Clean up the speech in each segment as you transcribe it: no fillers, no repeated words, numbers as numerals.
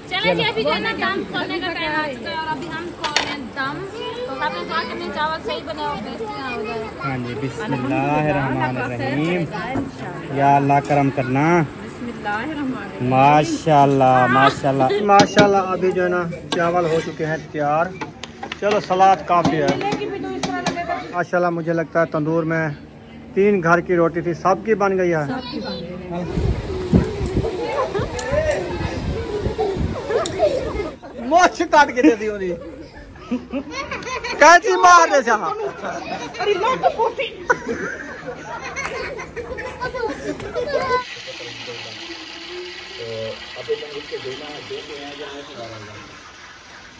चले जी, अभी जो है ना दम खोलने का टाइम आ चुका है और अभी हम खोल रहे हैं दम। तो आपने कहा कि अपने चावल सही बने हो गए। हाँ जी, बिस्मिल्लाहिर्रहमानिर्रहीम। या अल्लाह करम करना। माशाल्लाह माशाल्लाह माशाल्लाह। अभी जो है ना चावल हो चुके हैं तैयार। चलो सलाद काफ़ी है माशाल्लाह। मुझे लगता है तंदूर में 3 घर की रोटी थी, सबकी बन गई है। मोछ काट के दे दी होनी कैसी मार दे सा।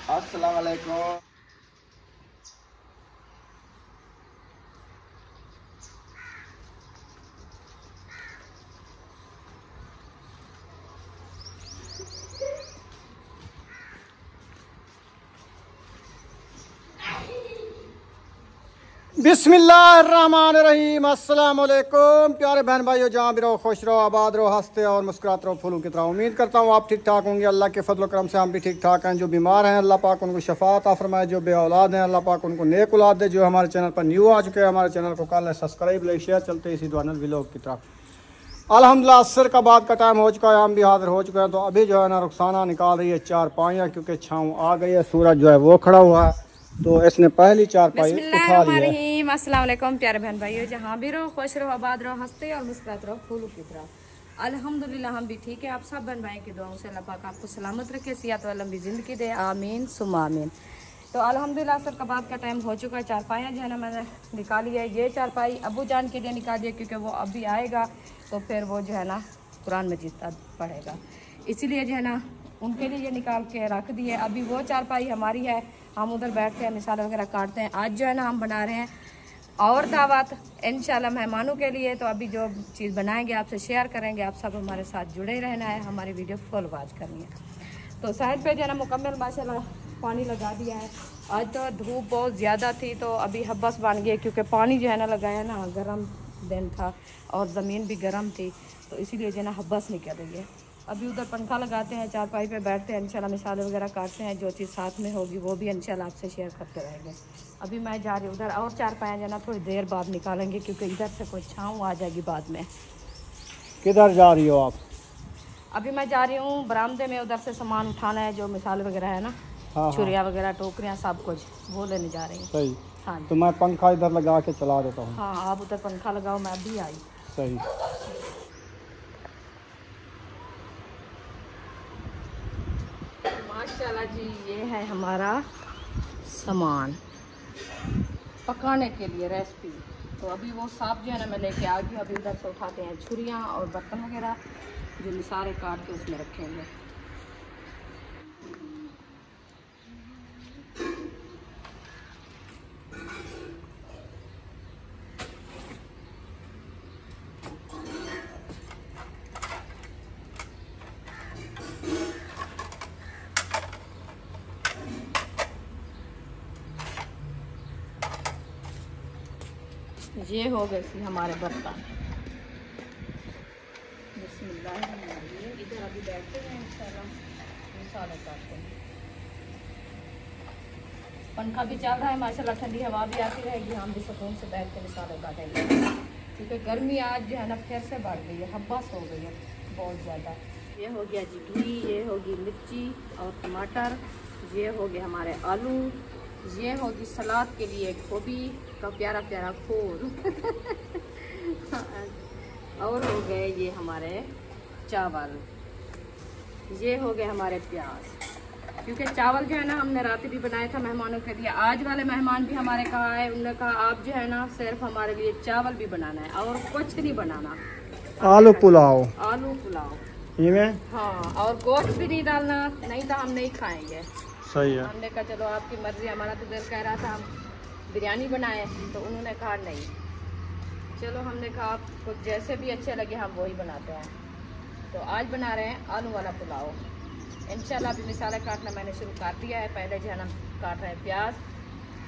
अस्सलाम वालेकुम। बिस्मिल्लाहिर्रहमानिर्रहीम। अस्सलाम वालेकुम प्यारे बहन भाइयों, जहाँ भी रहो खुश रहो, आबाद रहो, हंसते और मुस्कुराते रहो, फूलों की तरह। उम्मीद करता हूँ आप ठीक ठाक होंगे। अल्लाह के फजल करम से हम भी ठीक ठाक हैं। जो बीमार हैं अल्लाह पाक उनको शफा अता फरमाए, जो बे औलाद हैं अल्लाह पाक उनको नेक औलाद दे। जो हमारे चैनल पर न्यू आ चुके हैं, हमारे चैनल को कर लें सब्सक्राइब, लाइक शेयर। चलते इसी दुआनल व्लॉग की तरफ। अल्हम्दुलिल्लाह असर का बाद का टाइम हो चुका है, हम भी हाजिर हो चुके हैं। तो अभी जो है ना रुखसाना निकाल रही है चारपाइयाँ, क्योंकि छाँव आ गई है, सूरज जो है वो खड़ा हुआ है, तो इसने पहली चारपाई उठा ली है। अस्सलाम वालेकुम प्यारे बहन भाइयों, जहाँ भी रहो खुश रहो, आबाद रहो, हंसते और मुस्कुराते रहो, फूलों की तरह। अल्हम्दुलिल्लाह हम भी ठीक है। आप सब बहन भाई की दुआओं से अल्लाह पाक आपको सलामत रखे, सियात और लंबी ज़िंदगी दे, आमीन सुम्मा आमीन। तो अल्हम्दुलिल्लाह असर का बाद का टाइम हो चुका है। चारपाइयाँ जो है ना मैंने निकाली है। ये चारपाई अबू जान के लिए निकाली है, क्योंकि वो अभी आएगा तो फिर वो जो है ना कुरान मजीद पढ़ेगा, इसीलिए जो है ना उनके लिए ये निकाल के रख दी है। अभी वो चारपाई हमारी है, हम उधर बैठते हैं, मिसाल वगैरह काटते हैं। आज जो है ना हम बना रहे हैं और दावत इंशाल्लाह मेहमानों के लिए। तो अभी जो चीज़ बनाएंगे आपसे शेयर करेंगे। आप सब हमारे साथ जुड़े रहना है, हमारी वीडियो फुल वॉच करनी है। तो साइड पे जो है ना मुकम्मल माशाल्लाह पानी लगा दिया है। आज तो धूप बहुत ज़्यादा थी, तो अभी हब्बस बन गई, क्योंकि पानी जो है ना लगाया ना गर्म दिन था और ज़मीन भी गर्म थी, तो इसीलिए जो है ना हब्बस निकल रही है। अभी उधर पंखा लगाते हैं, चारपाई पे बैठते हैं, इंशाल्लाह मिसाल वगैरह काटते हैं। जो चीज़ साथ में होगी वो भी इंशाल्लाह आपसे शेयर करते रहेंगे। अभी मैं जा रही हूँ उधर, और चारपाइयाँ जो ना थोड़ी देर बाद निकालेंगे, क्योंकि इधर से कोई छाँव आ जाएगी बाद में। किधर जा रही हो आप? अभी मैं जा रही हूँ बरामदे में, उधर से सामान उठाना है, जो मिसाल वगैरह है ना, छुरिया वगैरह, टोकरियाँ, सब कुछ वो लेने जा रही हूँ। सही। हाँ, तो मैं पंखा इधर लगा के चला देता हूँ। हाँ आप उधर पंखा लगाओ, मैं अभी आई। सही। माशाल्लाह जी, ये है हमारा सामान पकाने के लिए रेसिपी। तो अभी वो साफ जो है ना मैं लेके आ गई। अभी उधर से उठाते हैं छुरियाँ और बर्तन वगैरह, जो मिसाले काट के उसमें रखेंगे। ये हो गए सी हमारे बर्तन। इधर अभी बैठते हैं, मिसाले काटते हैं। पंखा भी चल रहा है माशाल्लाह, ठंडी हवा भी आती रहेगी, हम भी सुकून से बैठ के मिसाले काटेंगे, क्योंकि गर्मी आज जो है ना फिर से बढ़ गई है, हब्बस हो गई है बहुत ज़्यादा। ये हो गया जी घी, ये होगी मिर्ची और टमाटर, ये हो गए हमारे आलू, ये होगी सलाद के लिए गोभी का प्यारा प्यारा फूल और हो गए ये हमारे चावल, ये हो गए हमारे प्याज। क्योंकि चावल जो है ना हमने रात भी बनाया था मेहमानों के लिए। आज वाले मेहमान भी हमारे कहा है, उन्होंने कहा आप जो है ना सिर्फ हमारे लिए चावल भी बनाना है और कुछ नहीं बनाना। आलू पुलाव, आलू पुलाव ये में हाँ, और गोश्त भी नहीं डालना, नहीं तो हम नहीं खाएंगे। सही है। हमने कहा चलो आपकी मर्जी। हमारा तो दिल कह रहा था हम बिरयानी बनाए, तो उन्होंने कहा नहीं, चलो हमने कहा आपको जैसे भी अच्छे लगे हम वही बनाते हैं। तो आज बना रहे हैं आलू वाला पुलाव इंशाल्लाह। अभी मिसाले काटना मैंने शुरू कर दिया है। पहले जो है ना काट रहे हैं प्याज,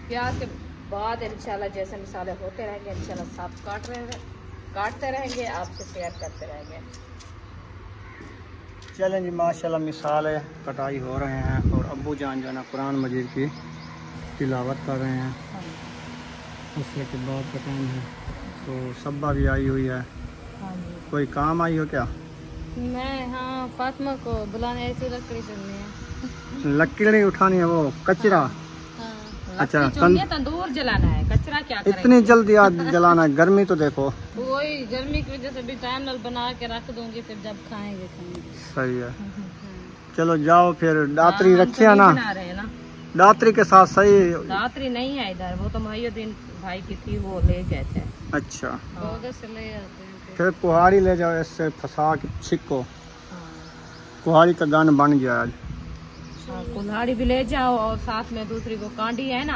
प्याज के बाद इंशाल्लाह जैसे मिसाले होते रहेंगे इंशाल्लाह सब काटते रहेंगे, आपसे शेयर करते रहेंगे। चलें जी, माशाल्लाह मिसाल है, कटाई हो रहे हैं और अब्बू जान जो है ना कुरान मजीद की तिलावत कर रहे हैं। उसके के बाद का टाइम है तो सब्बा भी आई हुई है। कोई काम आई हो क्या? मैं हाँ फातिमा को बुलाने आई थी, लकड़ी चुननी है। लकड़ी उठानी है, वो कचरा। अच्छा, तंदूर जलाना है, कचरा क्या करेंगे? इतनी जल्दी आज जलाना है? गर्मी तो देखो। वही गर्मी की वजह से भी टाइम नाल बना के रख दूंगी, फिर जब खाएंगे। सही है, चलो जाओ फिर। दातरी रखी है ना? बना रहे हैं ना, दातरी के साथ सही। दातरी नहीं है इधर, वो तो मुहिउद्दीन भाई की थी, वो ले गए थे। अच्छा, उधर से ले आते हैं फिर कुहाड़ी ले जाओ, इससे फंसा के छिको। कुहाड़ी का गान बन गया आज। कुल्हाड़ी भी ले जाओ और साथ में दूसरी को कांडी है ना।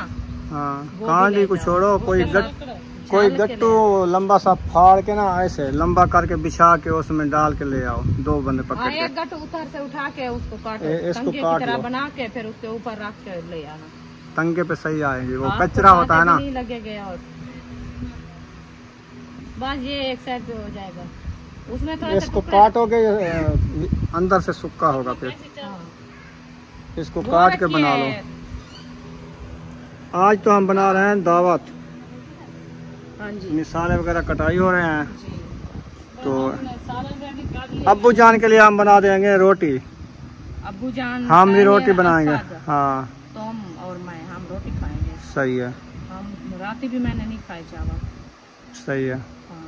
हाँ, कांडी को छोड़ो, कोई गट्टू लंबा सा फाड़ के ना ऐसे लंबा करके बिछा के उसमें डाल के ले आओ, 2 बंदे पकड़ के। एक गट्टू उधर से उठा के उसको काटो, इसको तंगे की काट तरह लो, बना के फिर उसके ऊपर रख के ले आना। तंगे पे सही आएंगे, वो कचरा होता है ना। नहीं लगेगा और बस ये एक साइड पे हो जाएगा। उसमें थोड़ा इसको काटोगे अंदर से सूखा होगा, फिर इसको काट के बना लो। आज तो हम बना रहे हैं दावत। हाँ जी, मिसाले वगैरह कटाई हो रहे हैं तो अब्बू जान के लिए हम बना देंगे रोटी। अब्बू जान हम भी रोटी बनाएंगे। हाँ, तुम और मैं, हम रोटी खाएंगे। सही है। हम रात भी मैंने नहीं खाई चावल। सही है, हाँ,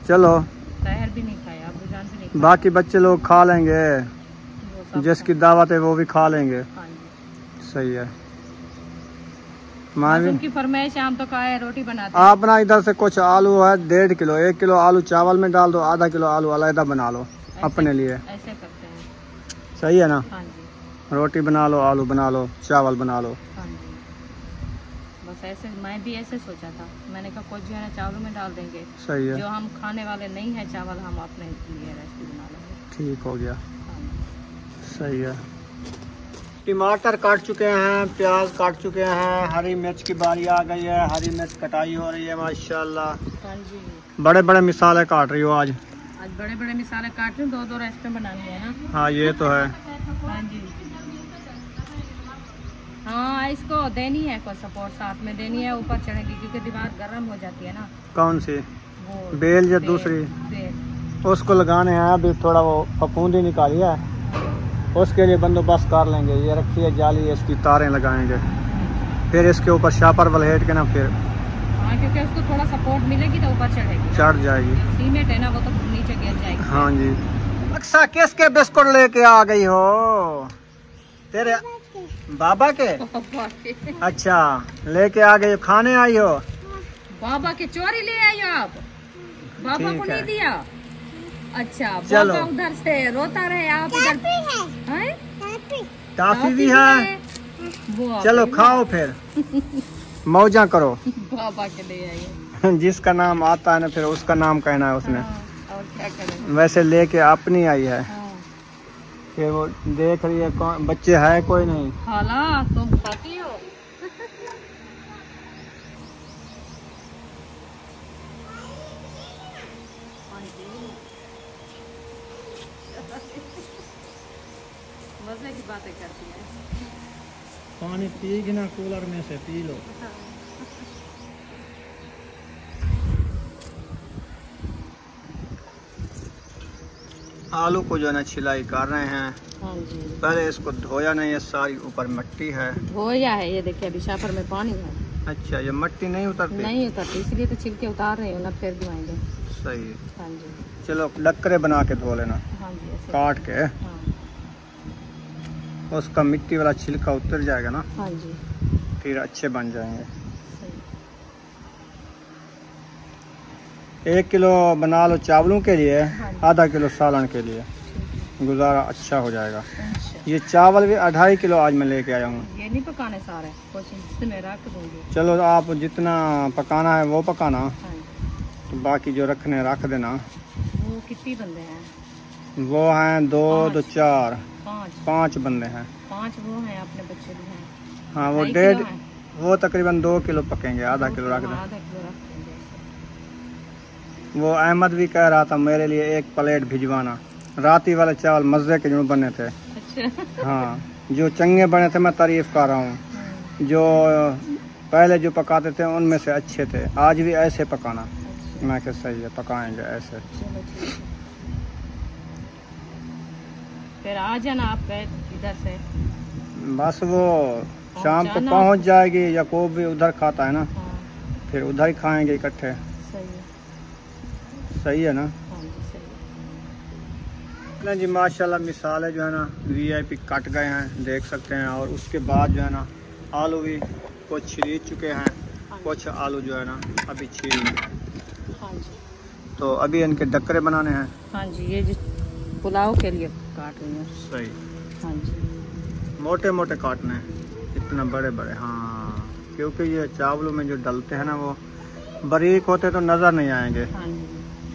चलो। सहर भी नहीं खाया, अब्बू जान भी नहीं खाया। बाकी बच्चे लोग खा लेंगे, वो सब जिसकी दावत है वो भी खा लेंगे। हाँ जी, सही है। बस उनकी फरमाइश, हम तो खाए रोटी बनाते। आप ना इधर से कुछ आलू है 1.5 किलो, 1 किलो आलू चावल में डाल दो, आधा किलो आलू अलग बना लो अपने लिए। ऐसे करते हैं। सही है ना? हाँ जी, रोटी बना लो, आलू बना लो, चावल बना लो। हाँ जी, बस ऐसे मैं भी ऐसे सोचा था। मैंने कहा कुछ जो है ना चावलों में डाल देंगे। सही है, जो हम खाने वाले नहीं है चावल, हम अपने लिए रेसिपी बना लेंगे। ठीक हो गया। हाँ जी। सही है। टमाटर काट चुके हैं, प्याज काट चुके हैं, हरी मिर्च की बारी आ गई है, हरी मिर्च कटाई हो रही है माशाल्लाह। हाँ जी, बड़े बड़े मिसाले काट रही हो आज। आज बड़े बड़े मिसाले काट रहे हैं, 2-2 रेसिपी बनानी है ना। हाँ, ये तो है। हाँ जी, हाँ इसको देनी है, कोई सपोर्ट साथ में देनी है, ऊपर चढ़ेगी क्योंकि दीवार गर्म हो जाती है ना। कौन सी? वो बेल या दूसरी? बेल। उसको लगाने हैं, अभी थोड़ा वो फफूंदी निकाली है, उसके लिए बंदोबस्त कर लेंगे। ये रखी है जाली, इसकी तारें लगाएंगे, फिर इसके ऊपर शापर वलहेट के ना फिर। हाँ, क्योंकि उसको थोड़ा सपोर्ट मिलेगी तो ऊपर चढ़ेगी, चढ़ जाएगी। सीमेंट है ना, वो तो नीचे गिर जाएगी। हाँ जी। अक्सा किसके बिस्कुट लेके आ गई हो? तेरे बाबा के? अच्छा, लेके आ गई, खाने आई हो? बाबा के चोरी ले आई हो आप? बाबा को नहीं दिया? अच्छा, चलो। बाबा उधर से रोता रहे, आप इधर हैं? टॉफी भी है। वो चलो खाओ फिर, मौजा करो। बाबा के ले आई। जिसका नाम आता है ना फिर उसका नाम कहना है उसने। हाँ, और क्या करें। वैसे लेके अपनी आई है, हाँ। फिर वो देख रही है कौन बच्चे है, कोई नहीं। खाला तुम खाती हो? मजे की बातें करती है। पानी पी ना, कूलर में से पी लो। आलू को जो है ना छिलाई कर रहे हैं। हाँ जी, पहले इसको धोया नहीं है, सारी ऊपर मिट्टी है। धोया है, ये देखिए अभी शापर में पानी है। अच्छा, ये मिट्टी नहीं उतरती? नहीं उतरती, इसलिए तो छिलके उतार रहे हो ना, फिर धोएंगे। सही है। हाँ जी, चलो डक्करे बना के धो लेना, हाँ जी, ऐसे। काट के। हाँ, उसका मिट्टी वाला छिलका उतर जाएगा ना, हाँ जी, फिर अच्छे बन जाएंगे। सही। 1 किलो बना लो चावलों के लिए, हाँ जी। आधा किलो सालन के लिए, गुजारा अच्छा हो जाएगा। अच्छा, ये चावल भी 2.5 किलो आज मैं लेके आया हूँ। ये नहीं पकाने सारे, कुछ में रख दूंगी। चलो, आप जितना पकाना है वो पकाना, हाँ, तो बाकी जो रखने रख देना। वो कितने बंदे हैं? वो हैं 2 2 4 5 5 बंदे हैं। 5 वो हैं, अपने बच्चे भी हैं। हाँ, वो 2.5 1.5 किलो हैं। वो तकरीबन 2 किलो पकेंगे, आधा किलो रख दें। आधा किलो रख देंगे। वो अहमद भी कह रहा था मेरे लिए 1 प्लेट भिजवाना, रात ही वाले चावल मजे के जो बने थे। अच्छा। हाँ, जो चंगे बने थे मैं तारीफ कर रहा हूँ। जो पहले जो पकाते थे उनमें से अच्छे थे। आज भी ऐसे पकाना। मैं क्या सही है, पकाएंगे ऐसे। फिर आ जाना आप इधर से। बस वो शाम को पहुँच जाएगी। या कोई भी उधर खाता है ना, हाँ। फिर उधर ही खाएंगे इकट्ठे। सही है। सही है ना। हाँ जी सही है। जी माशाल्लाह मिसालें जो है ना VIP कट गए हैं, देख सकते हैं। और उसके बाद जो है ना आलू भी कुछ छील चुके हैं, कुछ आलू जो है ना अभी छील। हाँ जी। तो अभी इनके डक्करे बनाने हैं। हाँ जी, ये जो पुलाव के लिए काट रही हूँ। सही। हाँ जी। मोटे मोटे काटने हैं, इतना बड़े बड़े। हाँ, क्योंकि ये चावलों में जो डलते हैं ना वो बारीक होते तो नज़र नहीं आएंगे। हाँ जी।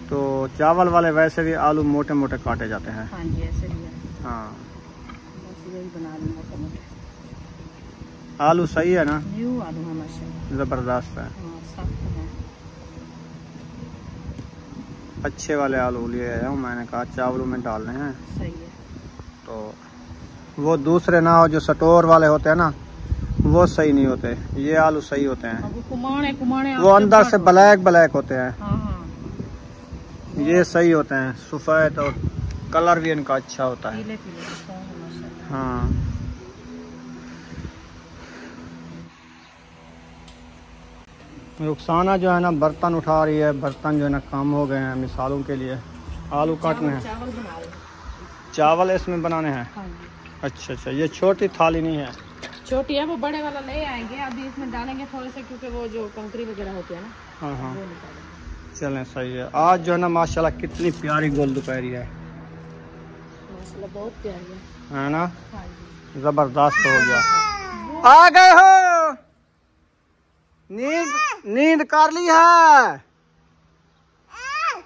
तो चावल वाले वैसे भी आलू मोटे मोटे काटे जाते हैं। हाँ जी, ऐसे ही है। हाँ, बस यही बना रही हूँ मोटे मोटे। आलू सही है ना। न्यू आलू है माशाल्लाह। ज़बरदस्त है। हाँ, साफ तो है। अच्छे वाले आलू लिए आया हूँ। मैंने कहा चावलों में डालने हैं। सही है। तो वो दूसरे ना हो जो स्टोर वाले होते हैं ना, वो सही नहीं होते। ये आलू सही होते हैं। अब वो कुमाने वो अंदर से ब्लैक ब्लैक होते हैं। हाँ हाँ। ये सही होते हैं, सफ़ेद, और कलर भी इनका अच्छा होता है। पीले पीले है माशाल्लाह। हाँ, रुखसाना जो है ना बर्तन उठा रही है। बर्तन जो है ना कम हो गए हैं मिसालों के लिए। आलू काटने हैं। चावल बना रहे। चावल इसमें बनाने हैं। हाँ जी। अच्छा, ये छोटी थाली नहीं है। छोटी है, वो बड़े वाला ले आएंगे। अभी इसमें डालेंगे थोड़े से, क्योंकि वो जो कंकरी वगैरह होती है ना, हाँ हाँ, वो निकालेंगे। चलें सही है। आज जो है ना माशाल्लाह कितनी प्यारी गोल दोपहरी है माशाल्लाह, बहुत प्यारी है ना। हाँ जी। जबरदस्त हो गया। आ गए हो? नींद कर ली है?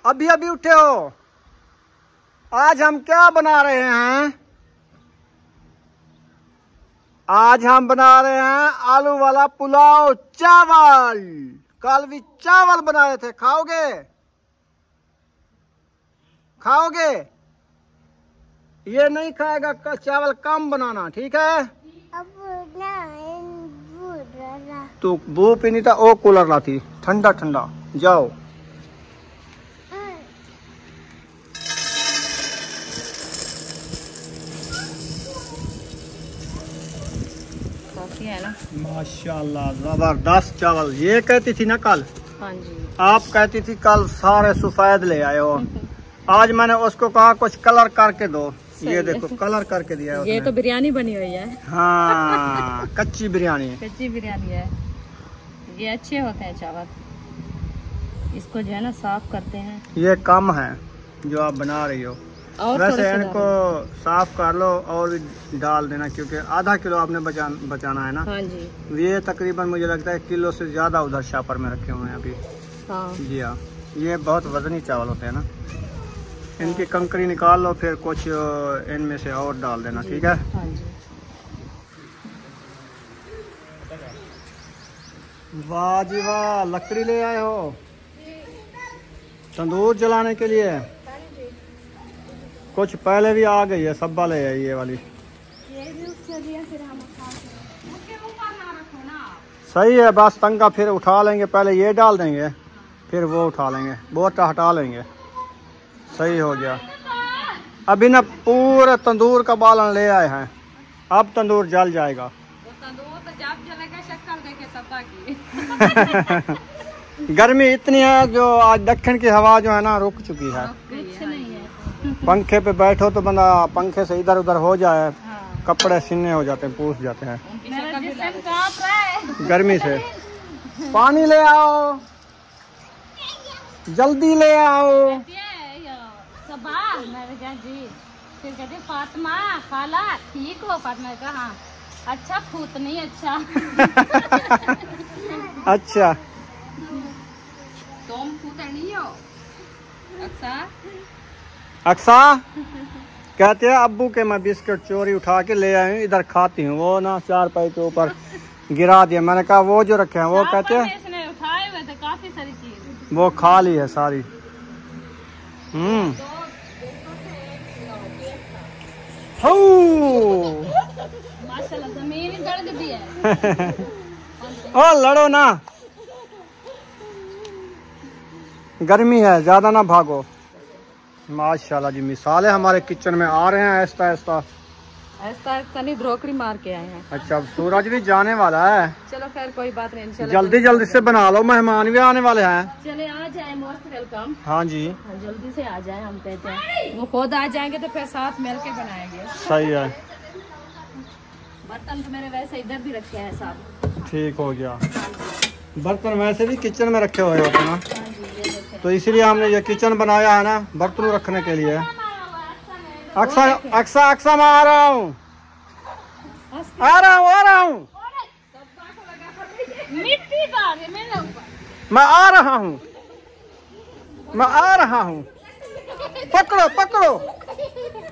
अभी अभी उठे हो? आज हम क्या बना रहे हैं? आज हम बना रहे हैं आलू वाला पुलाव चावल। कल भी चावल बनाए थे। खाओगे? खाओगे? ये नहीं खाएगा, चावल कम बनाना, ठीक है? तो वो पीनी था, ओ कूलर लाती ठंडा ठंडा। जाओ। काफी है ना। माशाल्लाह जबरदस्त चावल। ये कहती थी ना कल, हाँ जी, आप कहती थी कल सारे सफेद ले आए हो। आज मैंने उसको कहा कुछ कलर करके दो। ये देखो कलर करके दिया है उसने। ये तो बिरयानी बनी हुई है। हाँ, कच्ची बिरयानी। कच्ची बिरयानी है। ये अच्छे होते हैं चावल। इसको जो है ना साफ करते हैं। ये कम है जो आप बना रही हो। और वैसे इनको साफ कर लो और भी डाल देना, क्योंकि आधा किलो आपने बचाना है ना। हाँ जी। ये तकरीबन मुझे लगता है किलो से ज्यादा उधर शापर में रखे हुए हैं अभी। हाँ जी हाँ, ये बहुत वजनी चावल होते हैं ना। इनकी कंकरी निकाल लो, फिर कुछ इनमें से और डाल देना, ठीक है। हाँ जी। वाह जी वाह, लकड़ी ले आए हो तंदूर जलाने के लिए। कुछ पहले भी आ गई है, सब्बा ले आई ये वाली। सही है, बस तंगा फिर उठा लेंगे। पहले ये डाल देंगे, फिर वो उठा लेंगे, बोटा हटा लेंगे। सही हो गया। अभी ना पूरे तंदूर का बालन ले आए हैं, अब तंदूर जल जाएगा। वो तंदूर तो जब जलेगा शक्ल देखे सबका की। गर्मी इतनी है जो आज दक्षिण की हवा जो है ना रुक चुकी है। कुछ नहीं है। पंखे पे बैठो तो बंदा पंखे से इधर उधर हो जाए, हाँ। कपड़े सीने हो जाते हैं, पूछ जाते हैं मेरा जिस्म कांप रहा है गर्मी से। पानी ले आओ, जल्दी ले आओ। सबा मेरे जी, फिर कहते फातिमा खाला ठीक हो? फातिमा का हाँ। अच्छा फूत नहीं अच्छा। अच्छा, तुम फूत नहीं हो? अच्छा अक्सा कहते हैं अब्बू के मैं बिस्किट चोरी उठा के ले आई हूँ, इधर खाती हूँ। वो ना 4 पैर के ऊपर गिरा दिया। मैंने कहा वो जो रखे हैं वो कहते हैं इसने उठाए हुए थे काफी सारी चीज, वो खा ली है सारी। माशाल्लाह जमीन ही धड़क दी है। ओ लड़ो ना, गर्मी है, ज्यादा ना भागो। माशाल्लाह जी, मिसालें हमारे किचन में आ रहे हैं आहिस्ता आहिस्ता। ऐसा नहीं ध्रोकड़ी मार के आए हैं। अच्छा, अब सूरज भी जाने वाला है। चलो खैर कोई बात नहीं, इंशाल्लाह जल्दी जल्दी से बना लो, मेहमान भी आने वाले हैं। चले आ जाए, मोस्ट वेलकम। हाँ जी, जल्दी से आ जाए, हम कहते हैं। वो खुद आ जाएंगे तो फिर साथ मिल के बनाएंगे। सही है, बर्तन तो मेरे वैसे इधर भी रखे हैं साहब। ठीक हो गया। बर्तन वैसे भी किचन में रखे हुए होते ना, तो इसीलिए हमने ये किचन बनाया है ना, बर्तन रखने के लिए। अक्सा अक्सा अक्सा, मैं आ रहा हूँ, आ रहा हूँ। मिट्टी डाल है मेरे ऊपर। मैं आ रहा हूँ, मैं आ रहा हूँ। पकड़ो पकड़ो।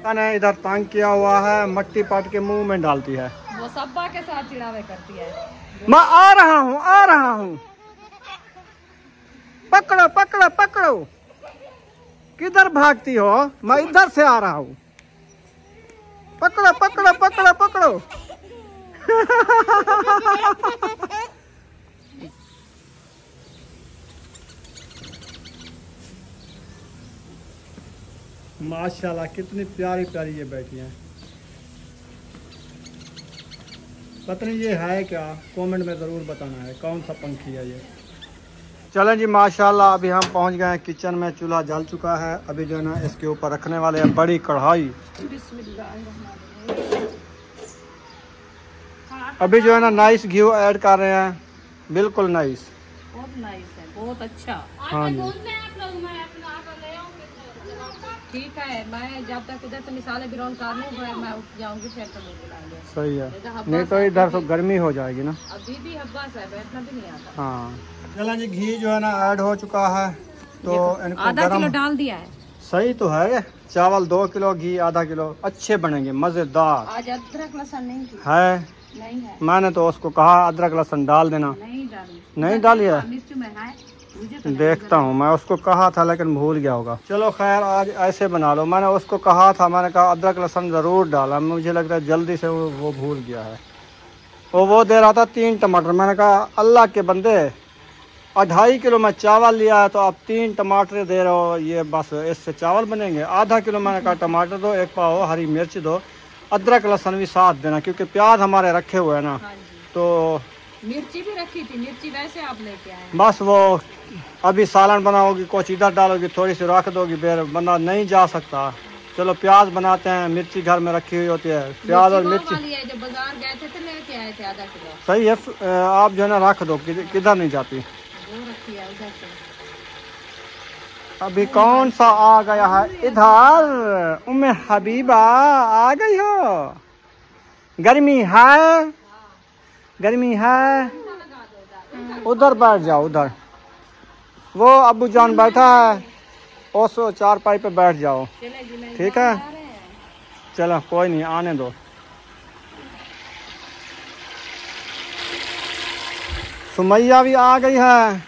मैंने इधर तंग किया हुआ है, मट्टी पाट के मुंह में डालती है। वो सब्बा के साथ चिड़ावे करती है। मैं आ रहा हूँ, आ रहा हूँ। पकड़ो पकड़ो पकड़ो। किधर भागती हो? मैं इधर से आ रहा हूँ। पकड़ो पकड़ो पकड़ो पकड़ो। माशाल्लाह, कितनी प्यारी प्यारी ये बैठी हैं। पता नहीं ये है क्या, कमेंट में ज़रूर बताना है कौन सा पंखी है ये। चलें जी, माशाल्लाह अभी हम पहुंच गए हैं किचन में। चूल्हा जल चुका है। अभी जो है ना इसके ऊपर रखने वाले हैं बड़ी कढ़ाई। अभी जो है ना नाइस घी ऐड कर रहे हैं, बिल्कुल नाइस। बहुत नाइस है, बहुत अच्छा। हाँ जी, ठीक है, मैं जब तक उधर से मिसाले बिरौन कर लूँ मैं उठ जाऊंगी, फिर तो मुझे बुलाएंगे। सही है, नहीं तो इधर तो गर्मी हो जाएगी ना। अभी भी हब्बास है, बैठना भी नहीं आता। हाँ, चलें जी, घी जो है ना ऐड हो चुका है, तो इनको आधा किलो गरम डाल दिया है। सही तो है। चावल 2 किलो, घी आधा किलो, अच्छे बनेंगे, मजेदार। आज अदरक लहसुन नहीं है, नहीं है, मैंने तो उसको कहा अदरक लहसुन डाल देना, नहीं डाली, नहीं डाली है। मिर्च में है, मुझे तो देखता हूँ, मैं उसको कहा था लेकिन भूल गया होगा। चलो खैर, आज ऐसे बना लो। मैंने उसको कहा था, मैंने कहा अदरक लहसुन ज़रूर डाला, मुझे लगता है जल्दी से वो भूल गया है। वो दे रहा था 3 टमाटर। मैंने कहा अल्लाह के बंदे, 2.5 किलो मैं चावल लिया है तो आप 3 टमाटर दे रहे हो, ये बस इससे चावल बनेंगे? आधा किलो मैंने कहा टमाटर दो, 1 पाव हरी मिर्च दो, अदरक लहसुन भी साथ देना, क्योंकि प्याज हमारे रखे हुए हैं ना। तो मिर्ची भी रखी थी, मिर्ची वैसे आप लेके आए। बस वो अभी सालन बनाओगी, कुछ इधर डालोगी, थोड़ी सी रख दोगी, फिर बंदा नहीं जा सकता। चलो प्याज बनाते हैं, मिर्ची घर में रखी हुई होती है, प्याज और मिर्ची। जब बाजार गए थे तो लेके आए थे आधा किलो। सही है, आप जो है ना रख दो, किधर नहीं जाती। वो रखी है उधर से। अभी कौन सा आ गया है इधर? उम्मे हबीबा आ गई हो? गर्मी है, गर्मी है। उधर बैठ जाओ, उधर वो अब्बू जान बैठा है, उस 4 पाई पे बैठ जाओ। ठीक है, चलो कोई नहीं, आने दो। सुमैया भी आ गई है,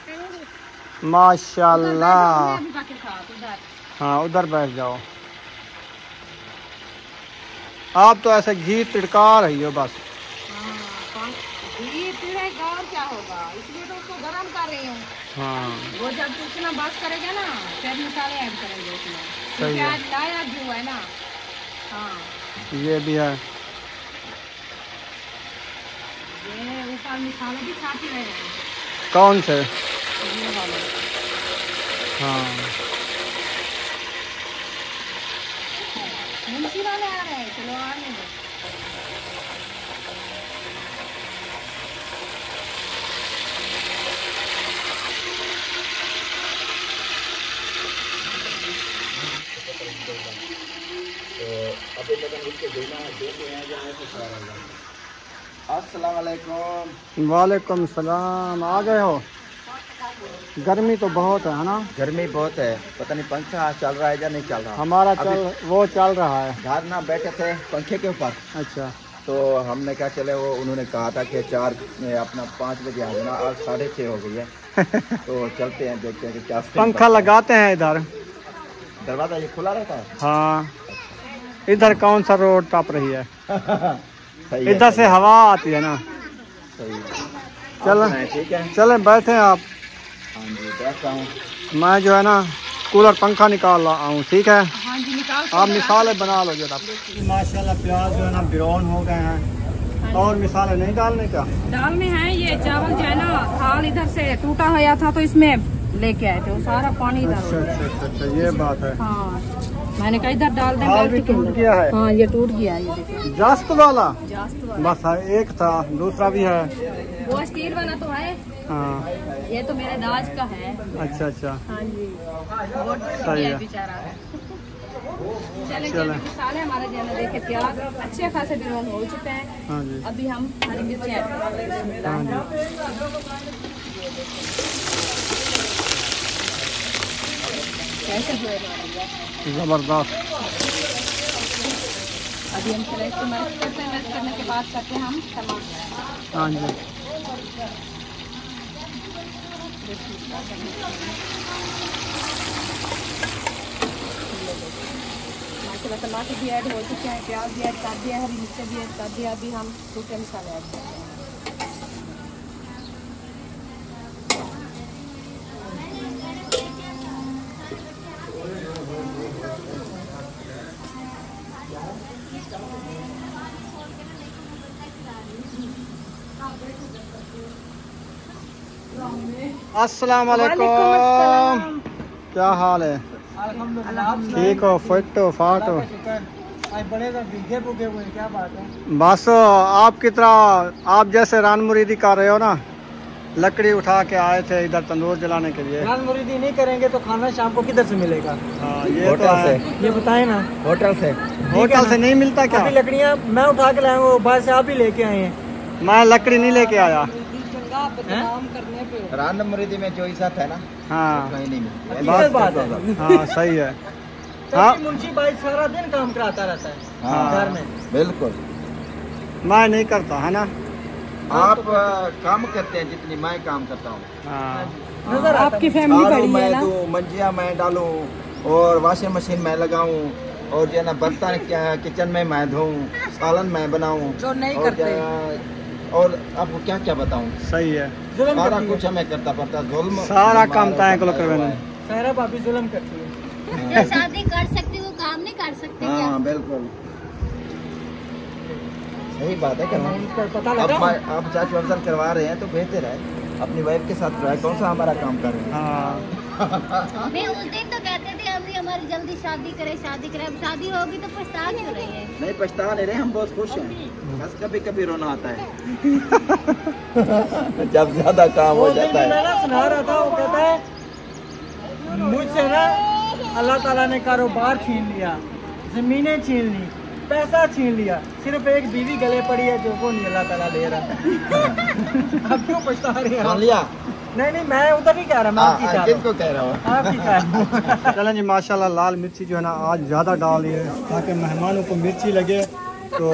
माशाल्लाह। हाँ, उधर बैठ जाओ। आप तो ऐसे घी तिड़का रही हो बस। घी तिड़ेगा और क्या होगा, इसलिए तो उसको गरम कर रही हूँ। हाँ, वो जब उतना बस करेगा ना, फिर मसाले ऐड करेंगे उसमें। सही है, आज लाया जो है ना। हाँ, ये भी है। ये ऊपर मसाले भी खाते रहे हैं। कौन से? ये वाले। हाँ, मुंशी वाले आ रहे हैं, चलो आने दो। अस्सलाम वालेकुम। वालेकुम सलाम। आ गए हो? गर्मी तो बहुत है ना? गर्मी बहुत है, पता नहीं पंखा चल रहा है या नहीं चल रहा। हमारा वो चल रहा है। घर ना बैठे थे पंखे के ऊपर, अच्छा, तो हमने क्या चले, वो उन्होंने कहा था कि 4 अपना 5 बजे आ जाना, आज 6:30 हो गई है। तो चलते हैं, देखते हैं कि क्या पंखा लगाते हैं इधर। दरवाजा ये खुला रहता है। हाँ, इधर कौन सा रोड टप रही है? सही है, इधर से हवा आती है ना। सही है। चलो ठीक है। चले बैठे आप। हाँ जी बैठता हूँ। मैं जो है ना कूलर पंखा निकाल रहा हूँ। ठीक है, हाँ जी निकाल। आप मिसाले बना लो जरा। माशाल्लाह प्याज जो है ना ब्राउन हो गए हैं। और मिसाले नहीं डालने का? दाल में है ये चावल जो है ना, थाल इधर से टूटा हुआ था तो इसमें लेके आए थे, वो सारा पानी इधर हो गया। अच्छा, ये बात है। हाँ मैंने कहा इधर डाल दें। थाल भी टूट गया है? हाँ ये टूट गया है, ये देखो। जास्त वाला? जास्त वाला। बस एक था, दूसरा भी है। वो स्टील वाला तो है। हाँ ये तो मेरे दाज का है। अच्छा। हाँ जी बहुत सही है। बेचारा। चले मसाले हमारे जो है देखे प्याज अच्छे खासे ब्राउन हो चुके हैं। हाँ जी। अभी हम हरी मिर्ची ऐड करेंगे। हाँ जी। कैसे हुए? जबरदस्त। अभी हम चले इसको मैश करते हैं। मैश करने के बाद करते हैं हम टमाटर। हाँ जी। माशाल्लाह टमाटर भी ऐड हो चुके हैं, प्याज भी ऐड कर दिया, हरी मिर्च भी ऐड कर दिया। अभी हम सूखे मसाले ऐड करते हैं। अस्सलाम वालेकुम। क्या हाल है? ठीक हो? फिट हो? फाट हो? बस आपकी तरह आप जैसे रान मुरीदी कर रहे हो ना, लकड़ी उठा के आए थे इधर तंदूर जलाने के लिए। रान मुरीदी नहीं करेंगे तो खाना शाम को किधर से मिलेगा? हाँ ये तो होटल है। से। ये बताए ना। होटल से। होटल से नहीं मिलता क्या? अभी लकड़ियाँ मैं उठा के लाया हूँ, बाहर से आप ही लेके आए हैं। मैं लकड़ी नहीं लेके आया। रान मुरीदी में जो इज्जत है ना हाँ कहीं नहीं मिलती। हकीकत बात है। हाँ सही है। हाँ तभी मुंशी भाई सारा दिन काम कराता रहता है हाँ घर में। बिल्कुल। मैं नहीं करता है ना। आप काम करते हैं जितनी मैं काम करता हूँ। हाँ नजर आता आपकी है। फैमिली झाड़ू बड़ी है मैं ना। दूं, मंजिया मैं डालूं और वॉशिंग मशीन मैं लगाऊं और जो है ना बर्तन क्या किचन में मैं धोऊं, सालन मैं बनाऊं। जो नहीं और करते। और आपको क्या क्या बताऊं, सही है। जुल्म सारा करती कुछ हमें करता पड़ता। जुल्म सारा काम तय को करवाना। है। सहरा भाभी जुल्म करती है। जो शादी कर सकती वो काम नहीं कर सकते क्या? हाँ बिल्कुल सही बात है। करना पता लगा। आप जांच पड़ताल करवा रहे हैं तो बेहतर है अपनी वाइफ के साथ रहे। कौन सा हमारा काम कर रहे हैं? हाँ मैं उस दिन तो कहते थे अभी हमारी जल्दी शादी करे। अब शादी होगी तो पछता क्यों रही है? नहीं पछता नहीं रहे, हम बहुत खुश हैं। बस कभी कभी रोना आता है जब ज्यादा काम हो वो दिन जाता मैं है। ना सुना रहा था, वो कहता है मुझसे ना अल्लाह ताला ने कारोबार छीन लिया, जमीनें छीन ली, पैसा छीन लिया, सिर्फ एक बीवी गले पड़ी है जो को नहीं अल्लाह ताला दे रहा। अब क्यों पछता रहे हैं? सुन लिया? नहीं मैं उधर नहीं कह रहा, मैं आपकी कह रहा हूँ। किसको कह रहा हूँ? आपकी कह रहा हूँ। चलें जी। माशाल्लाह लाल मिर्ची जो है ना आज ज़्यादा डाल दी है ताकि मेहमानों को मिर्ची लगे तो।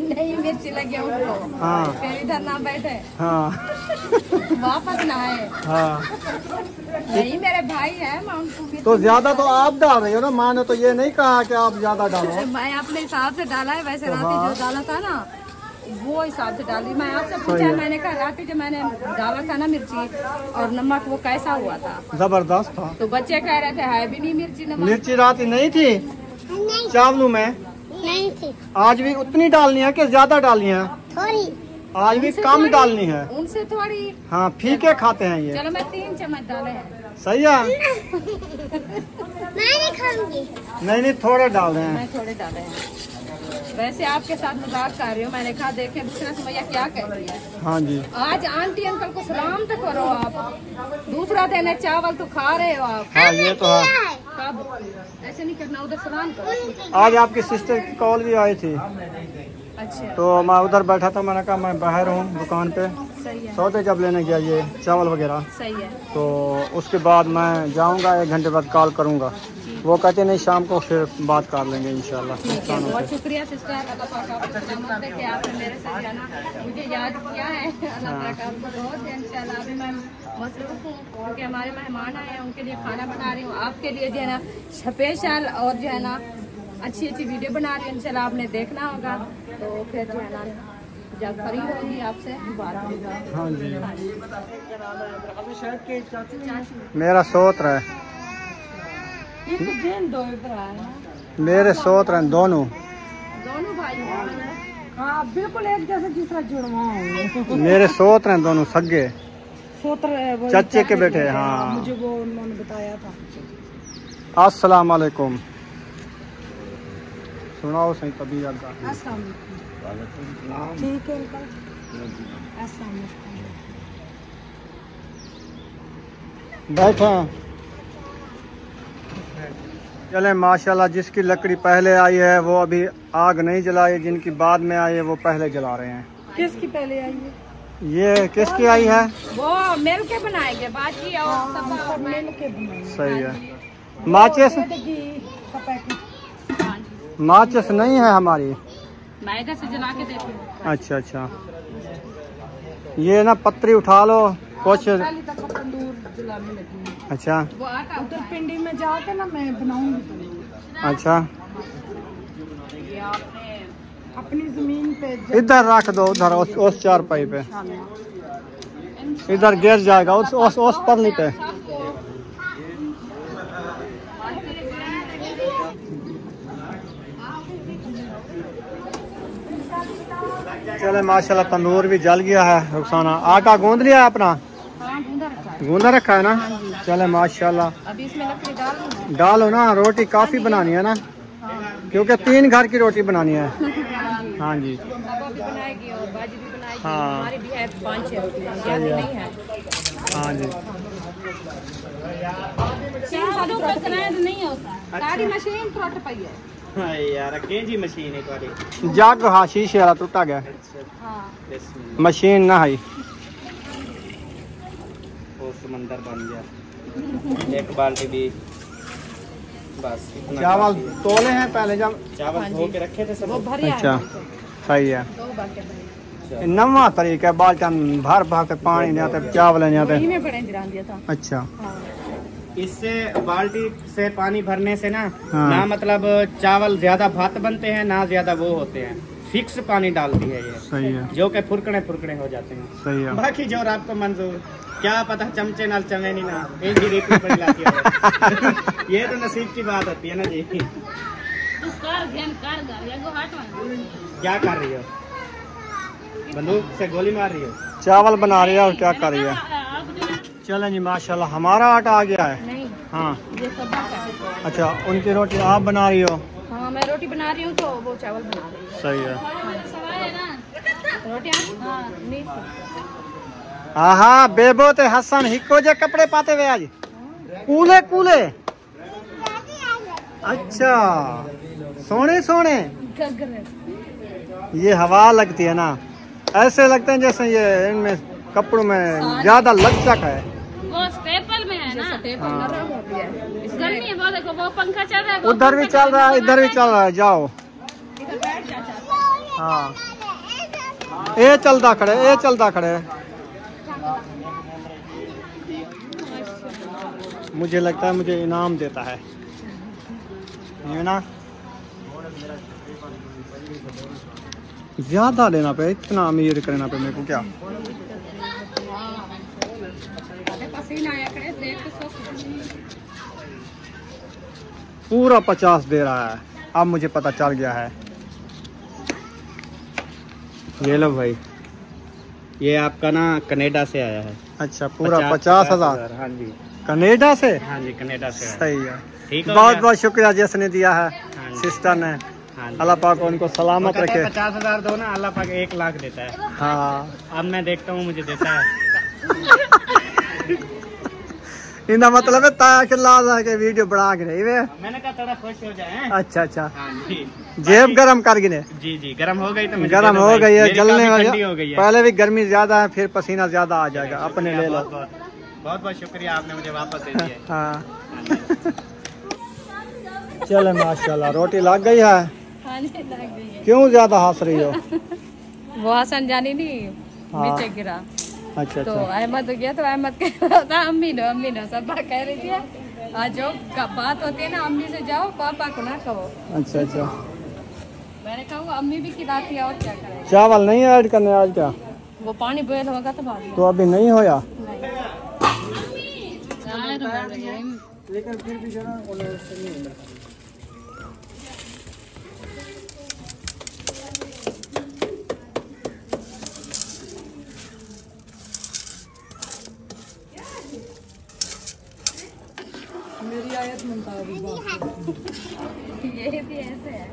नहीं मिर्ची लगे उनको। हाँ फिर इधर ना बैठे, हाँ वापस ना आए। हाँ। नहीं मेरे भाई है, मैं उनको मिर्ची तो ज़्यादा तो आप डाल रही हो ना, मैंने तो ये नहीं कहा कि आप ज़्यादा डालो। मैं अपने हिसाब से डाला है। वैसे रात हाँ। जो डाला था ना वो हिसाब से डाली। मैं आपसे पूछा, मैंने कहा रात जो मैंने डाला था ना मिर्ची और नमक वो कैसा हुआ था? जबरदस्त था। तो बच्चे कह रहे थे है भी नहीं मिर्ची नमक। मिर्ची रात नहीं थी चावलों में? नहीं थी। आज भी उतनी डालनी है कि ज्यादा डालनी है? थोड़ी। आज भी कम डालनी है। उनसे थोड़ी। हाँ फीके खाते हैं ये। चलो मैं 3 चम्मच डाले हैं। सही है। मैं नहीं खाऊंगी। नहीं थोड़े डाल रहे हैं। मैं थोड़े डाले हैं। वैसे आपके साथ मजाक कर रही हूँ। मैंने कहा देखे दूसरा समैया क्या कह रही है। हाँ जी। आज आंटी अंकल को सलाम तो करो आप। दूसरा दिन है चावल तो खा रहे हो आप। हाँ ये तो है। कब? ऐसे नहीं करना, उधर सलाम करो। आज आपकी सिस्टर की कॉल भी आई थी अच्छा तो मैं उधर बैठा था। मैंने कहा मैं बाहर हूँ दुकान पे, सही है। सौदे जब लेने गया ये चावल वगैरह, सही है। तो उसके बाद मैं जाऊँगा 1 घंटे बाद कॉल करूँगा। वो कहते नहीं शाम को फिर बात कर लेंगे इंशाल्लाह। ठीक है, बहुत शुक्रिया सिस्टर। अल्लाह पाक आपको सलामत रखे। आपने मेरे से जाना मुझे याद किया है। अल्लाह पाक आपको बहुत है इंशाल्लाह। अभी मैं मसरूफ हूँ क्योंकि हमारे मेहमान आए हैं, उनके लिए खाना बना रही हूँ। आपके लिए जो है ना स्पेशल और जो है ना अच्छी अच्छी वीडियो बना रही है, इंशाल्लाह आपने देखना होगा। तो फिर जो है ना जब फ्री होगी आपसे दोबारा होगा। हाँ जी। अपने शर्ट के चाचू मेरा सोत्र है, दो भरा है, मेरे सोत्र हैं दोनों। दोनों भाई हैं। हाँ बिल्कुल एक जैसे दूसरा जुड़वा होंगे। मेरे सोत्र हैं दोनों सगे, सोत्र चाचे के बेटे। हाँ मुझे वो उन्होंने बताया था। अस्सलाम वालेकुम। सुनाओ सही कभी आगा। अस्सलाम वालेकुम। ठीक है अंकल। अस्सलाम वालेकुम। बैठो। चले माशाल्लाह, जिसकी लकड़ी पहले आई है वो अभी आग नहीं जलाई, जिनकी बाद में आई है वो पहले जला रहे हैं। किसकी पहले आई है? ये किसकी आई है? वो मिल के बनाएंगे बाकी और सब मिल के बनाएंगे। सही है। माचिस माचिस नहीं है हमारी। मैं इधर से जला के देखूं। अच्छा अच्छा, ये ना पत्री उठा लो कुछ। तंदूर जलाने लगी। अच्छा वो आटा उधर पिंडी में जाके ना मैं बनाऊंगी। अच्छा, ये आपने अपनी जमीन पे इधर रख दो, उधर उस चारपाई पे, इधर गिर जाएगा उस परली पे। चले माशाल्लाह, तंदूर भी जल गया है। रुखसाना आटा गूंद लिया है अपना? गूंदा रखा है ना। चले माशाल्लाह, अभी इसमें लकड़ी डाल डालो ना। रोटी काफी बनानी है ना, क्योंकि 3 घर की रोटी बनानी है। हाँ जी, भी बनाएगी और बाजी भी बनाएगी। हाँ। हमारी भी है 5-6 रोटियां, ज्यादा नहीं है। हाँ जी। नहीं होता। सारी मशीन टूट पई है। यार केजी मशीन है तुम्हारी। जग हाँ शीशे वाला टूटा गया, हाँ मशीन ना है। वो समंदर बन गया। एक बाल्टी भी बस इतना। चावल तोले हैं पहले जब? चावल धो के रखे थे सब। वो भरे अच्छा सही है। 2 बाल्टी नवा तरीका है, बाल्टन भर भर के पानी नहीं आते, चावल नहीं आते। में बड़े गिरा दिया था। अच्छा, हाँ। इससे बाल्टी से पानी भरने से ना हाँ। ना मतलब चावल ज्यादा भात बनते हैं ना ज्यादा वो होते हैं। फिक्स पानी डालती है ये, सही है। जो के फुरकने हो जाते हैं। सही है। बाकी जो आपको मंजूर, क्या पता चमचे नाल चमे नहीं ना, एक ही रेत बड़ी लाती है। ये तो नसीब की बात होती है ना जी। तू कर घेन कर गा या गो हट में। क्या कर रही हो? बंदूक से गोली मार रही हो? चावल बना रही है और क्या कर रही है? चलें जी माशाल्लाह, हमारा आटा आ गया है। नहीं हाँ ये सब का। अच्छा, उनकी रोटी आप बना रही हो? हाँ मैं रोटी बना रही हूँ तो वो चावल बना रही है। सही है। सवाल है ना रोटियाँ हाँ नहीं हाँ बेबो ते हसन हिको जे कपड़े पाते हुए आज कूले कूले। अच्छा सोने सोने, ये हवा लगती है ना, ऐसे लगते हैं जैसे ये इनमें कपड़ों में ज्यादा लचक है। वो स्टेपल में है ना। गर्मी है वो, देखो वो पंखा चल रहा है। वो उधर भी चल रहा है, इधर भी चल रहा है। जाओ हाँ, ये चलता खड़े, ये चलता खड़े। मुझे लगता है मुझे इनाम देता है ये ना, ज्यादा लेना पे, इतना अमीर करना पे मेरे को क्या। पूरा 50 दे रहा है, अब मुझे पता चल गया है। ये लो भाई, ये आपका ना कनाडा से आया है। अच्छा पूरा 50,000 हाँ जी। कनाडा से? हाँ जी कनाडा से आया। सही है। ठीक है, बहुत बहुत शुक्रिया जिसने दिया है, हाँ जी। सिस्टर ने। हाँ जी। अल्लाह पाक उनको सलामत रखे। 50,000 दो ना, अल्लाह पाक 1 लाख देता है। हाँ अब मैं देखता हूँ मुझे देता है। इनका मतलब है ताकि लाज के वीडियो बना के रही वे। मैंने कहा थोड़ा खुश हो जाए। अच्छा अच्छा, हाँ जी। जेब गरम कर गिने। जी जी गर्म हो गई तो मुझे गरम दे दो हो भाई। गई है, मेरी जलने काफी वाली। ठंडी हो गई है। पहले भी गर्मी ज्यादा है, फिर पसीना ज्यादा आ जाएगा। अपने ले लो। बहुत बहुत शुक्रिया, आपने मुझे वापस दे दिया। हाँ चले माशाल्लाह, रोटी लग गई है। हाँ जी लग गई है। क्यों ज्यादा हंस रही हो? वो हसन जानी नहीं हाँ। नीचे गिरा अच्छा तो अच्छा, अहमद गया तो अहमद कह रहा था अम्मी नो सब कह रही थी आज जो बात होती है ना अम्मी से जाओ, पापा को ना कहो। अच्छा अच्छा, मैंने कहा अम्मी भी खिलाती है और क्या करें। चावल नहीं ऐड करने आज क्या? वो पानी बॉयल होगा तो बाद में। तो अभी नहीं होया? लेकिन फिर भी जो ना नहीं। मेरी आयत ये भी ऐसे है।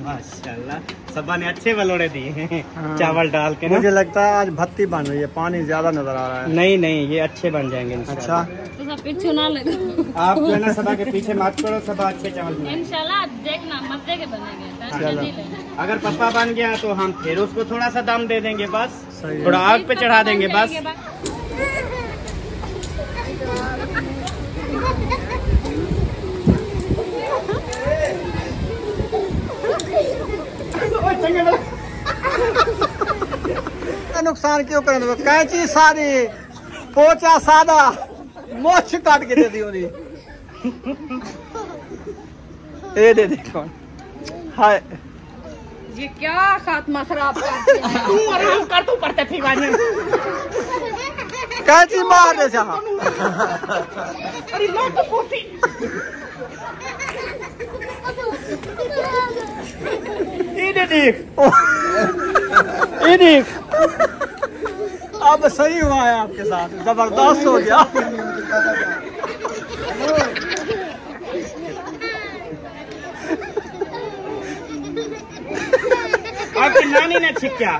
माशाल्लाह, सबा ने अच्छे बलोड़े दिए हैं हाँ। चावल डाल के ना। मुझे लगता है आज भत्ती बन रही है, पानी ज्यादा नजर आ रहा है। नहीं नहीं, ये अच्छे बन जाएंगे इंशाल्लाह। अच्छा, तो सब पीछे ना लगे। आप जो है ना सबा के पीछे मत पड़ो, सबा अच्छे चावल बनाएंगे। इंशाल्लाह देखना, मजे के बनेंगे, टेंशन चलो। नहीं लेना। अगर पप्पा बन गया तो हम फिर उसको थोड़ा सा दम दे देंगे, बस सही है। थोड़ा आग पे चढ़ा देंगे बस। नुकसान क्यों करें? कैंची सादी, पोचा सादा, मोछ काट के दे दी होनी। ये दे दे कौन? हाय, ये क्या खात्मा खराब करते हैं। तू आराम कर, तू पड़ते थी बाजी। कैंची मार दे चाह। अरे लो तो पोती। ये देख, ये देख, अब सही हुआ है आपके साथ, जबरदस्त हो गया। आपकी नानी ने छिक्या।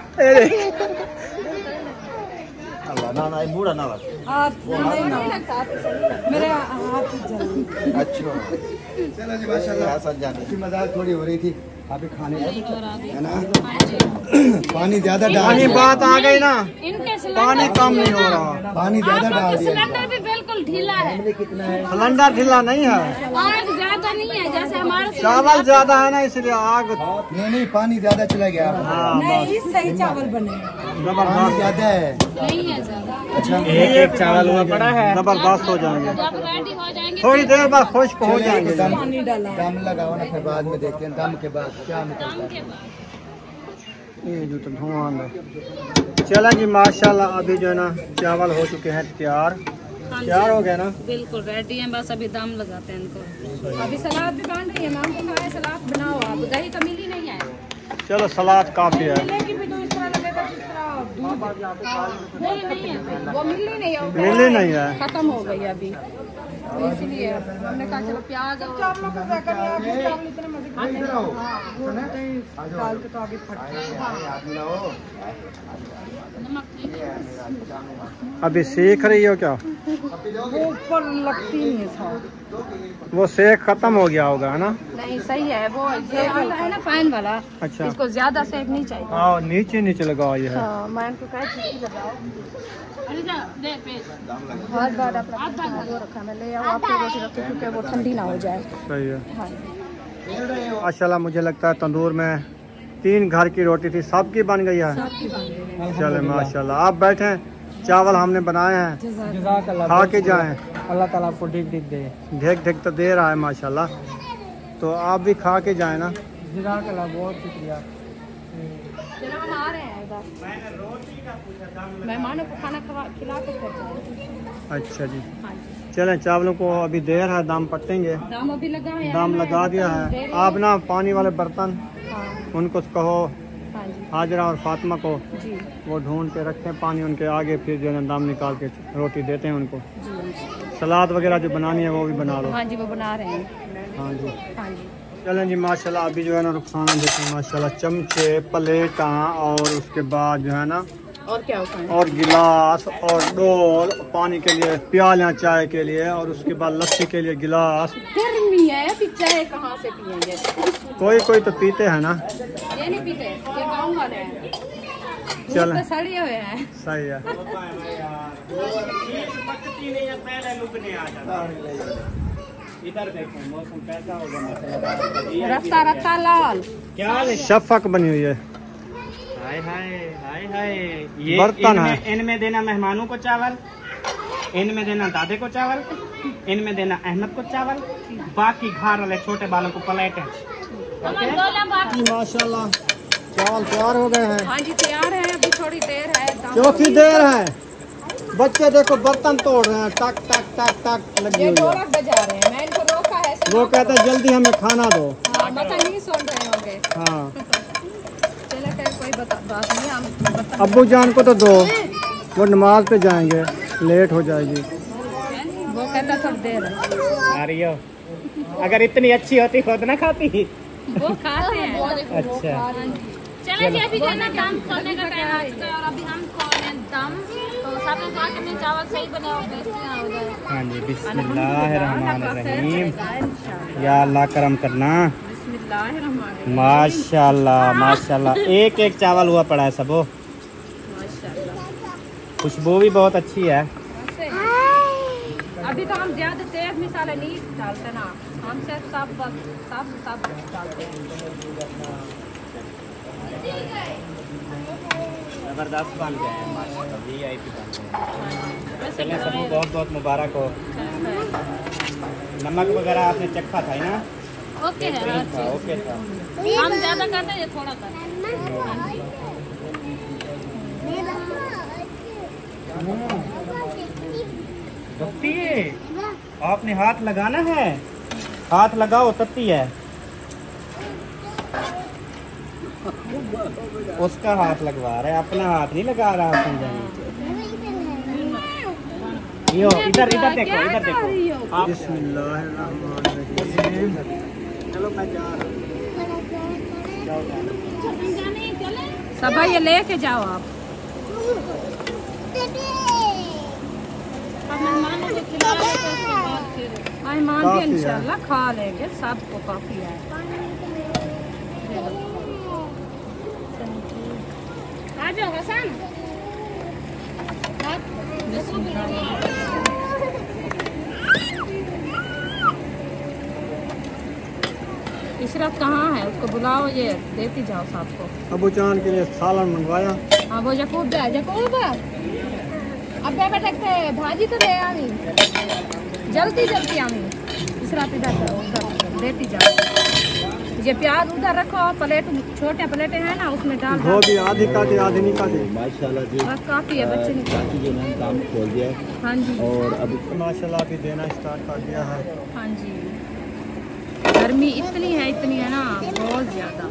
ना ना, बूढ़ा ना लग। नहीं लगता मेरे हाथ जल। अच्छा, चलो जी माशाल्लाह। सच जाने की मजाक थोड़ी हो रही थी, अभी खाने है ना। पानी ज्यादा डाल, पानी बात आ गई ना, इनके पानी कम नहीं हो रहा। पानी ज्यादा डाल दिया। सिलेंडर भी बिल्कुल ढीला है, सिलेंडर ढीला नहीं है, आग ज्यादा नहीं है जैसे हमारे चावल ज्यादा है ना, इसलिए आग। नहीं, पानी ज्यादा चला गया। हाँ, नहीं सही चावल बने। पानी ज्यादा है। नहीं है ज्यादा। अच्छा, एक चावल हुआ पड़ा है। जबरदस्त हो जाएंगे, जब रेडी हो जाएंगे थोड़ी देर बाद खुश्क हो जाएंगे। पानी डाला। दम लगाओ ना, फिर बाद में देखते हैं दम के बाद क्या निकलता है। के बाद ये जो तो धुआं है। चला जी माशाल्लाह, अभी जो है ना चावल हो चुके हैं तैयार। तैयार हो गया ना, बिल्कुल रेडी है, बस अभी दम लगाते हैं इनको। अभी सलाद भी बन रही है। मैम को कहा है सलाद बनाओ आप, दही तो मिली नहीं है। चलो सलाद काफी है। मिलेगी भी तो इस तरह लगेगा जिस तरह दूध। नहीं है, वो मिली नहीं है, मिली नहीं है। खत्म हो गई अभी, तो इसलिए हमने कहा चलो प्याज और चावलों को चावल इतने मजे डाल के तो आगे फट अभी सीख रही हो क्या? वो ऊपर लगती नहीं है साथ। वो सेक खत्म हो गया होगा, है ना? नहीं सही है, वो ये वाला है ना फाइन वाला। अच्छा, इसको ज्यादा सेक नहीं चाहिए। हाँ, नीचे नीचे लगाओ ये है। हाँ, मैं इनको कहा चीज़ लगाओ। अरे जा दे पेज। हर बार अपना वो रखा मैं ले आओ, आपकी रोटी रखी क्योंकि वो ठंडी ना हो जाए। सही है। हाँ, माशाल्लाह, मुझे लगता है तंदूर में 3 घर की रोटी थी, सबकी बन गई है। चले माशाल्लाह, आप बैठे, चावल हमने बनाए हैं, जज़ाकल्लाह। खा के जाएं। अल्लाह ताला आपको ठीक ठीक दे। ढेक ढेक तो दे रहा है माशाल्लाह, तो आप भी खा के जाएं ना। जज़ाकल्लाह, बहुत शुक्रिया। चलो हम आ रहे हैं इधर, मेहमानों को खाना खिला के फिर जाएंगे। अच्छा जी, हाँ जी, चलें, चावलों को अभी देर है, दाम पटेंगे। दाम अभी लगा है, दाम लगा दिया है। आप ना पानी वाले बर्तन हाँ उनको कहो, हाँ जी हाजरा और फातिमा को, जी वो ढूंढ के रखें पानी उनके आगे, फिर जो है दाम निकाल के रोटी देते हैं उनको। जी। सलाद वगैरह जो बनानी है वो भी बना लो। हाँ जी, वो बना रहे हैं। हाँ जी, हाँ जी, चलें जी माशाल्लाह, अभी जो है ना रुखसाना देखें माशाल्लाह, चमचे, प्लेटा और उसके बाद जो है ना और क्या होता है? और गिलास और डोल, पानी के लिए प्यालियाँ चाय के लिए, और उसके बाद लस्सी के लिए गिलास। गर्मी है, अभी चाय कहाँ से पियेंगे? कोई कोई तो पीते हैं ना। ये नहीं पीते, ये गाँव वाले हैं, चल, धूप पे सड़े हुए हैं। सही है। इधर देखो मौसम कैसा होगा माशाल्लाह। रफ्ता रफ्ता लाल। क्या हाल है? शफक बनी हुई है। हाय हाय हाय हाय, ये बर्तन इनमें है। इनमें देना मेहमानों को चावल। इनमें देना दादे को चावल, इनमें देना अहमद को चावल, बाकी घर वाले छोटे बालों को प्लेट है। माशाल्लाह चावल तैयार हो गए हैं। हाँ जी तैयार है, अभी थोड़ी देर है। क्योंकि देर है, बच्चे देखो बर्तन तोड़ रहे हैं, टक टक टक टक लगी ये हुई है। ढोलक बजा रहे हैं, मैं इनको रोका है। वो कहते हैं जल्दी हमें खाना दो। हाँ, मतलब नहीं सुन रहे होंगे। हाँ चलो खैर कोई बात नहीं, हम अब्बू जान को तो दो, वो नमाज पे जाएंगे, लेट हो जाएगी। वो कहता थोड़ी देर है। आ रही हो, अगर इतनी अच्छी होती खुद ना खाती। वो खाते हैं। अच्छा चले जी, अभी जाना दम सोने का टाइम आ चुका है और अभी हम खा रहे हैं दम। तो सब ने कहा कि नहीं चावल सही बने और टेस्टी ना हो जाए। हाँ जी, बिस्मिल्लाहिर्रहमानिर्रहीम। या अल्लाह करम करना। बिस्मिल्लाहिर्रहमानिर्रहीम। माशाल्लाह माशाल्लाह, एक एक चावल हुआ पड़ा है सबो। खुशबू भी बहुत अच्छी है। अभी तो हम ज्यादा तेज मिसाले नहीं डालते ना, हम सिर्फ सब डालते हैं। जबरदस्त बन गए हैं माशाल्लाह, VIP बन गए हैं। चलें सबको बहुत बहुत मुबारक हो। नमक वगैरह आपने चखा था ना? ओके है, था, ओके था। हम ज्यादा करते हैं, ये थोड़ा करते हैं। तत्ती है, आपने हाथ लगाना है, हाथ लगाओ, तत्ती है। उसका हाथ लगवा रहा है, अपना हाथ नहीं लगा रहा। समझाइए, यो इधर इधर देखो, इधर देखो आप। बिस्मिल्लाहिर्रहमानिर्रहीम। चलो मैं जा रहा हूँ। सब ये लेके जाओ आप। मेहमानों को खिला रहे थे, उसके बाद फिर मेहमान भी काफी है। इंशाल्लाह खा लेंगे, सबको काफी है। आ जाओ हसन। इशरत कहाँ है, उसको बुलाओ, ये देती जाओ सबको। अबू जान के लिए सालन मंगवाया। हाँ वो जकूब दे, जकूब अब बेटा भाजी तो दे आमी, जल्दी जल्दी आमी। इशरत इधर करो, उधर देती जाओ। ये प्याज उधर रखो, प्लेट छोटे प्लेटें हैं ना, उसमें डाल दो। गोभी आधी काटे आधी नहीं काटे। माशाल्लाह जी, बस काफी है, बच्चे नहीं चाची जी ने काम खोल दिया है। हाँ जी और अभी माशाल्लाह अभी देना स्टार्ट कर दिया है। हाँ जी। गर्मी इतनी है ना, बहुत ज्यादा।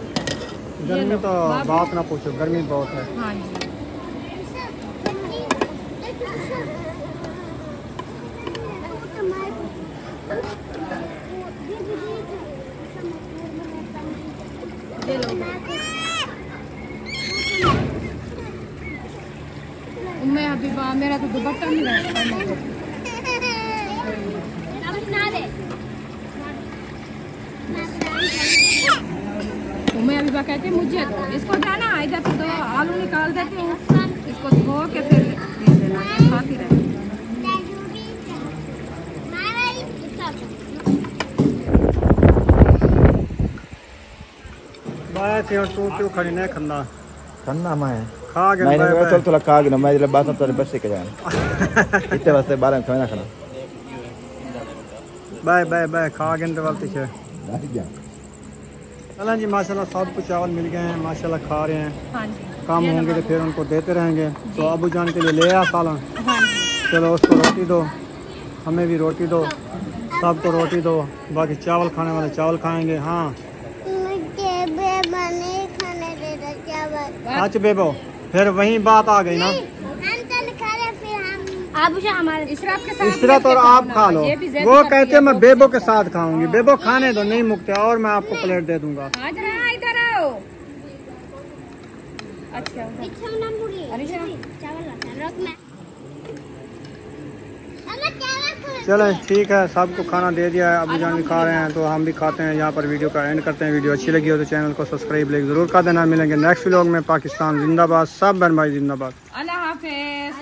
गर्मी तो बात ना पूछो, गर्मी बहुत है। हाँ जी ये लो। उम्मे हबीबा, मेरा तो दुपट्टा नहीं है। उम्मे हबीबा कहते मुझे दो, इसको जाना इधर से दो, आलू निकाल देती हूँ, इसको धो के फिर दे देना, खाती रहे। बाय थे और तू क्यों खड़ी नहीं खंदा खन्ना मैं खा गए नहीं बाय नहीं बाय। तो थोड़ा खा गया मैं, इधर बात तो बस से जाए इतने वास्ते 12 में खाना खाना बाय बाय बाय खा गए तो वाल पीछे। चलें जी, माशाल्लाह सबको चावल मिल गए हैं, माशाल्लाह खा रहे हैं। हाँ जी काम होंगे तो फिर उनको देते रहेंगे। तो अबू जान के लिए ले आ सालन। हाँ जी। चलो उसको रोटी दो, हमें भी रोटी दो, सबको रोटी दो। बाकी चावल खाने वाले चावल खाएंगे। हाँ अच्छा बेबो, फिर वही बात आ गई ना। हमारे इशरत के साथ इशरत और आप खा लो। वो कहते मैं बेबो के साथ खाऊंगी। बेबो खाने दो, नहीं मुकते, और मैं आपको प्लेट दे दूंगा। आज रहा इधर आओ। अच्छा चलो ठीक है, सबको खाना दे दिया है, अबू जान भी खा रहे हैं तो हम भी खाते हैं। यहाँ पर वीडियो का एंड करते हैं। वीडियो अच्छी लगी हो तो चैनल को सब्सक्राइब जरूर कर देना। मिलेंगे नेक्स्ट व्लॉग में। पाकिस्तान जिंदाबाद, सब बहन भाई जिंदाबाद। अल्लाह हाफिज़।